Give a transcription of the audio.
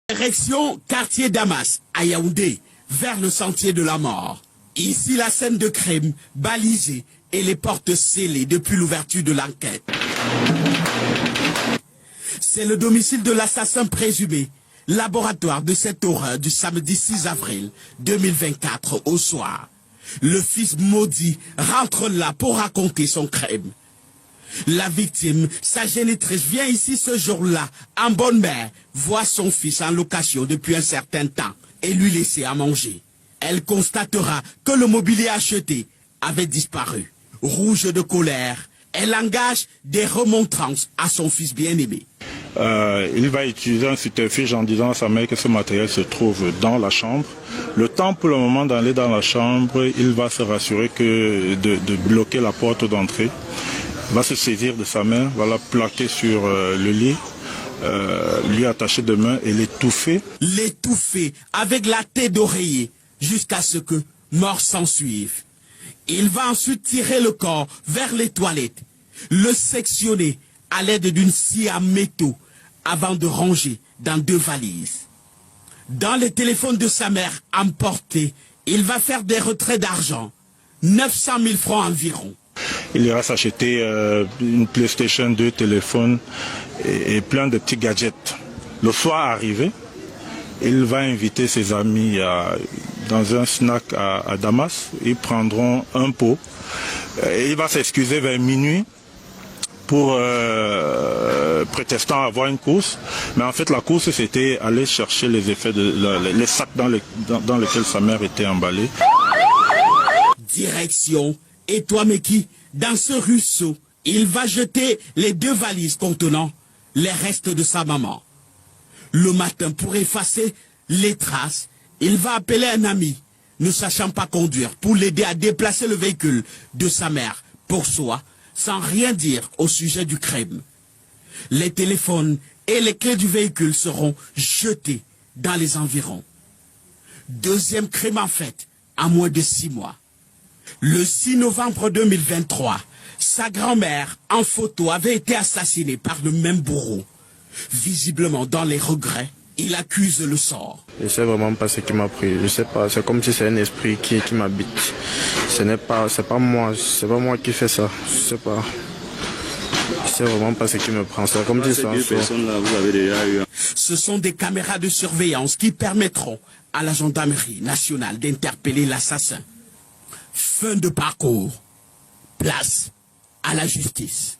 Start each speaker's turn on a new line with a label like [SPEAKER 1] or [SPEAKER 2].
[SPEAKER 1] Direction quartier Damas, à Yaoundé, vers le sentier de la mort. Ici, la scène de crime, balisée et les portes scellées depuis l'ouverture de l'enquête. C'est le domicile de l'assassin présumé, laboratoire de cette horreur du samedi 6 avril 2024 au soir. Le fils maudit rentre là pour raconter son crime. La victime, sa génitrice, vient ici ce jour-là, en bonne mère, voir son fils en location depuis un certain temps et lui laisser à manger. Elle constatera que le mobilier acheté avait disparu. Rouge de colère, elle engage des remontrances à son fils bien-aimé.
[SPEAKER 2] Il va utiliser un subterfuge en disant à sa mère que ce matériel se trouve dans la chambre. Le temps pour le moment d'aller dans la chambre, il va se rassurer que de bloquer la porte d'entrée. Il va se saisir de sa main, va la plaquer sur le lit, lui attacher de main et l'étouffer.
[SPEAKER 1] L'étouffer avec la tête d'oreiller jusqu'à ce que mort s'ensuive. Il va ensuite tirer le corps vers les toilettes, le sectionner à l'aide d'une scie à métaux avant de ranger dans 2 valises. Dans le téléphone de sa mère emporté, il va faire des retraits d'argent, 900 000 francs environ.
[SPEAKER 2] Il ira s'acheter une PlayStation 2, téléphone et plein de petits gadgets. Le soir arrivé, il va inviter ses amis dans un snack à Damas. Ils prendront un pot. Et il va s'excuser vers minuit pour prétextant avoir une course. Mais en fait, la course, c'était aller chercher les effets les sacs dans lesquels sa mère était emballée.
[SPEAKER 1] Direction Etoameki, dans ce ruisseau, il va jeter les 2 valises contenant les restes de sa maman. Le matin, pour effacer les traces, il va appeler un ami, ne sachant pas conduire, pour l'aider à déplacer le véhicule de sa mère pour soi, sans rien dire au sujet du crime. Les téléphones et les clés du véhicule seront jetés dans les environs. Deuxième crime en fait, à moins de 6 mois. Le 6 novembre 2023, sa grand-mère, en photo, avait été assassinée par le même bourreau. Visiblement dans les regrets, il accuse le sort.
[SPEAKER 3] Je ne sais vraiment pas ce qui m'a pris. Je sais pas, c'est comme si c'est un esprit qui m'habite. C'est pas moi qui fais ça. Je sais pas. Je sais vraiment pas ce qui me prend. C'est comme si c'est un sort.
[SPEAKER 1] Ce sont des caméras de surveillance qui permettront à la gendarmerie nationale d'interpeller l'assassin. Fin de parcours. Place à la justice.